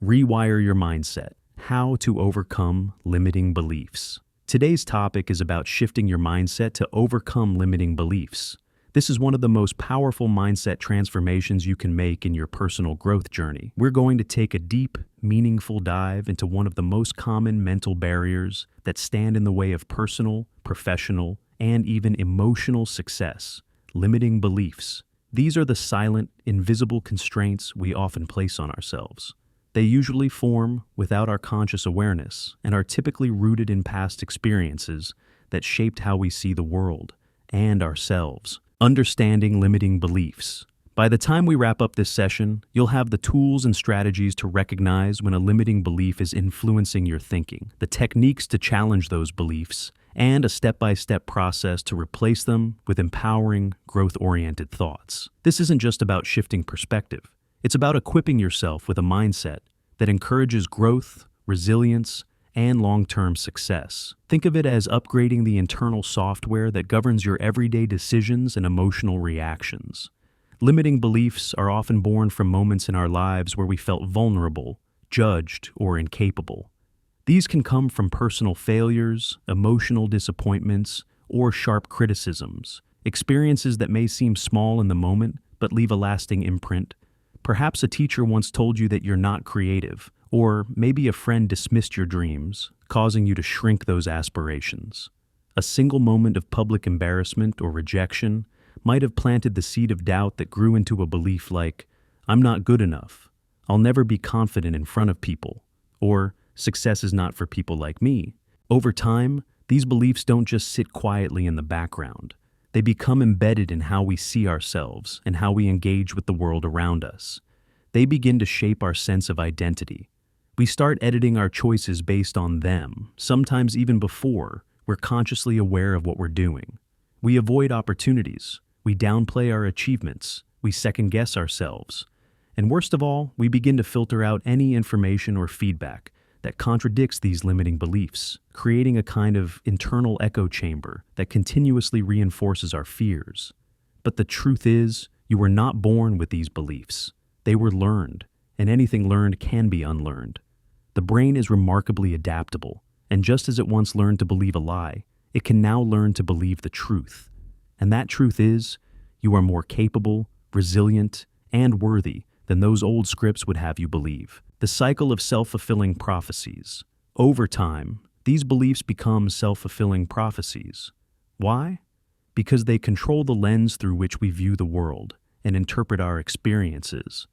Rewire your mindset. How to overcome limiting beliefs. Today's topic is about shifting your mindset to overcome limiting beliefs. This is one of the most powerful mindset transformations you can make in your personal growth journey. We're going to take a deep, meaningful dive into one of the most common mental barriers that stand in the way of personal, professional, and even emotional success: limiting beliefs. These are the silent, invisible constraints we often place on ourselves. They usually form without our conscious awareness and are typically rooted in past experiences that shaped how we see the world and ourselves. Understanding limiting beliefs. By the time we wrap up this session, you'll have the tools and strategies to recognize when a limiting belief is influencing your thinking, the techniques to challenge those beliefs, and a step-by-step process to replace them with empowering, growth-oriented thoughts. This isn't just about shifting perspective. It's about equipping yourself with a mindset that encourages growth, resilience, and long-term success. Think of it as upgrading the internal software that governs your everyday decisions and emotional reactions. Limiting beliefs are often born from moments in our lives where we felt vulnerable, judged, or incapable. These can come from personal failures, emotional disappointments, or sharp criticisms, experiences that may seem small in the moment but leave a lasting imprint. Perhaps a teacher once told you that you're not creative, or maybe a friend dismissed your dreams, causing you to shrink those aspirations. A single moment of public embarrassment or rejection might have planted the seed of doubt that grew into a belief like, "I'm not good enough," "I'll never be confident in front of people," or "success is not for people like me." Over time, these beliefs don't just sit quietly in the background. They become embedded in how we see ourselves and how we engage with the world around us. They begin to shape our sense of identity. We start editing our choices based on them, sometimes even before we're consciously aware of what we're doing. We avoid opportunities, we downplay our achievements, we second-guess ourselves, and worst of all, we begin to filter out any information or feedback that contradicts these limiting beliefs, creating a kind of internal echo chamber that continuously reinforces our fears. But the truth is, you were not born with these beliefs. They were learned, and anything learned can be unlearned. The brain is remarkably adaptable, and just as it once learned to believe a lie, it can now learn to believe the truth. And that truth is, you are more capable, resilient, and worthy than those old scripts would have you believe. The cycle of self-fulfilling prophecies. Over time, these beliefs become self-fulfilling prophecies. Why? Because they control the lens through which we view the world and interpret our experiences.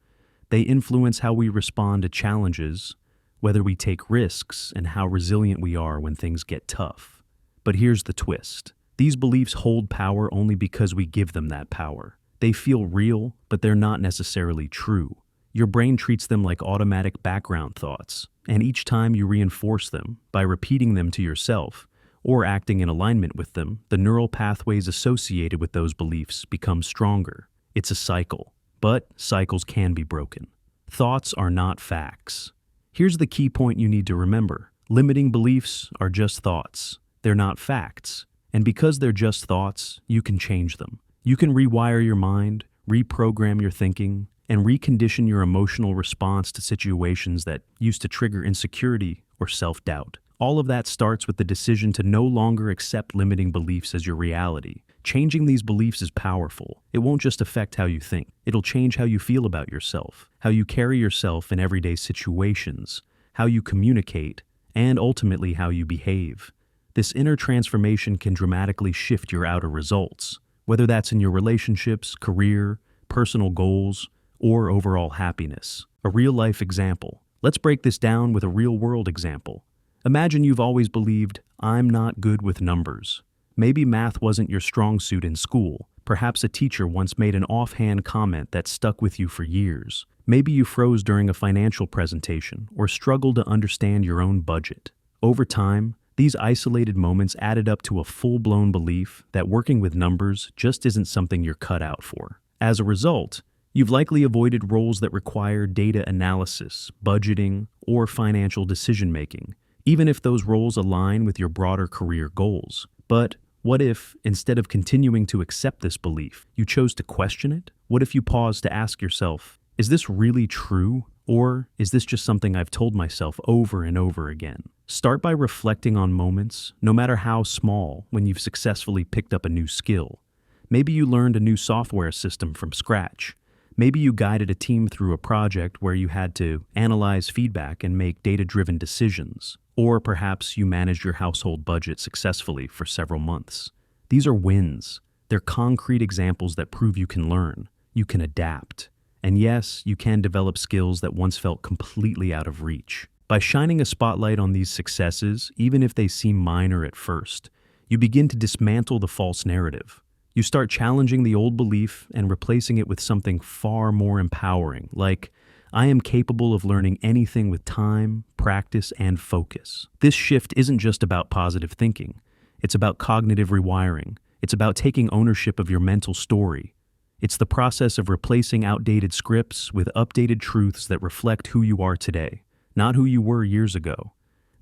They influence how we respond to challenges, whether we take risks, and how resilient we are when things get tough. But here's the twist. These beliefs hold power only because we give them that power. They feel real, but they're not necessarily true. Your brain treats them like automatic background thoughts, and each time you reinforce them by repeating them to yourself or acting in alignment with them, the neural pathways associated with those beliefs become stronger. It's a cycle, but cycles can be broken. Thoughts are not facts. Here's the key point you need to remember. Limiting beliefs are just thoughts. They're not facts. And because they're just thoughts, you can change them. You can rewire your mind, reprogram your thinking, and recondition your emotional response to situations that used to trigger insecurity or self-doubt. All of that starts with the decision to no longer accept limiting beliefs as your reality. Changing these beliefs is powerful. It won't just affect how you think. It'll change how you feel about yourself, how you carry yourself in everyday situations, how you communicate, and ultimately how you behave. This inner transformation can dramatically shift your outer results, whether that's in your relationships, career, personal goals, or overall happiness. A real-life example. Let's break this down with a real-world example. Imagine you've always believed, "I'm not good with numbers." Maybe math wasn't your strong suit in school. Perhaps a teacher once made an offhand comment that stuck with you for years. Maybe you froze during a financial presentation or struggled to understand your own budget. Over time, these isolated moments added up to a full-blown belief that working with numbers just isn't something you're cut out for. As a result, you've likely avoided roles that require data analysis, budgeting, or financial decision-making, even if those roles align with your broader career goals. But what if, instead of continuing to accept this belief, you chose to question it? What if you paused to ask yourself, Is this really true? Or is this just something I've told myself over and over again? Start by reflecting on moments, no matter how small, when you've successfully picked up a new skill. Maybe you learned a new software system from scratch. Maybe you guided a team through a project where you had to analyze feedback and make data-driven decisions. Or perhaps you managed your household budget successfully for several months. These are wins. They're concrete examples that prove you can learn, you can adapt. And yes, you can develop skills that once felt completely out of reach. By shining a spotlight on these successes, even if they seem minor at first, you begin to dismantle the false narrative. You start challenging the old belief and replacing it with something far more empowering, like, I am capable of learning anything with time, practice, and focus. This shift isn't just about positive thinking. It's about cognitive rewiring. It's about taking ownership of your mental story. It's the process of replacing outdated scripts with updated truths that reflect who you are today, not who you were years ago.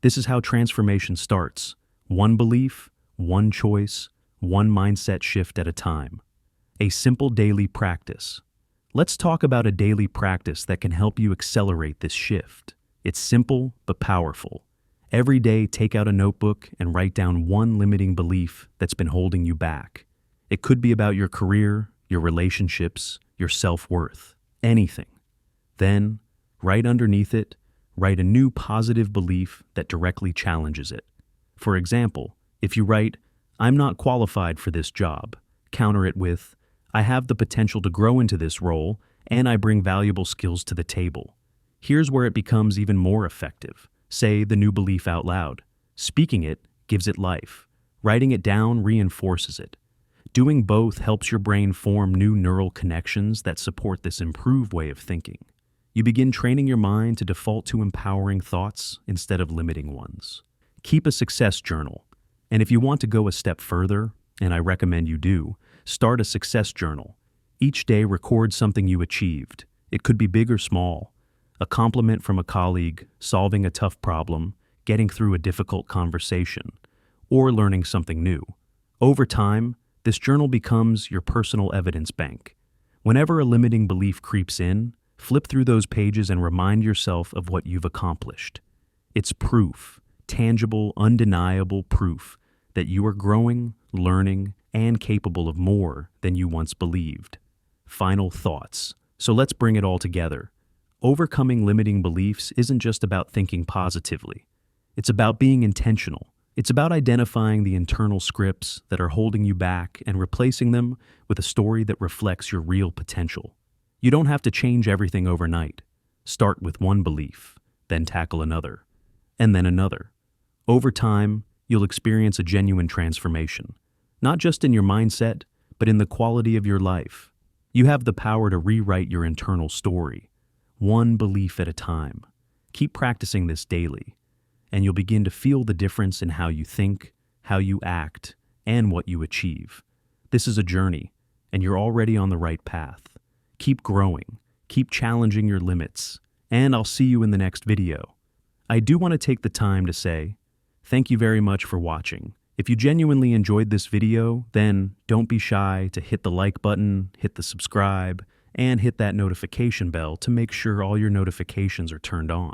This is how transformation starts. One belief, one choice, one mindset shift at a time. A simple daily practice. Let's talk about a daily practice that can help you accelerate this shift. It's simple but powerful. Every day, take out a notebook and write down one limiting belief that's been holding you back. It could be about your career, your relationships, your self-worth, anything. Then, right underneath it, write a new positive belief that directly challenges it. For example, if you write, I'm not qualified for this job, counter it with, I have the potential to grow into this role, and I bring valuable skills to the table. Here's where it becomes even more effective. Say the new belief out loud. Speaking it gives it life. Writing it down reinforces it. Doing both helps your brain form new neural connections that support this improved way of thinking. You begin training your mind to default to empowering thoughts instead of limiting ones. Keep a success journal. And if you want to go a step further, and I recommend you do, start a success journal. Each day record something you achieved. It could be big or small. A compliment from a colleague, solving a tough problem, getting through a difficult conversation, or learning something new. Over time, this journal becomes your personal evidence bank. Whenever a limiting belief creeps in, flip through those pages and remind yourself of what you've accomplished. It's proof, tangible, undeniable proof that you are growing, learning, and capable of more than you once believed. Final thoughts. So let's bring it all together. Overcoming limiting beliefs isn't just about thinking positively. It's about being intentional. It's about identifying the internal scripts that are holding you back and replacing them with a story that reflects your real potential. You don't have to change everything overnight. Start with one belief, then tackle another, and then another. Over time, you'll experience a genuine transformation, not just in your mindset, but in the quality of your life. You have the power to rewrite your internal story, one belief at a time. Keep practicing this daily, and you'll begin to feel the difference in how you think, how you act, and what you achieve. This is a journey, and you're already on the right path. Keep growing, keep challenging your limits, and I'll see you in the next video. I do want to take the time to say, thank you very much for watching. If you genuinely enjoyed this video, then don't be shy to hit the like button, hit the subscribe, and hit that notification bell to make sure all your notifications are turned on.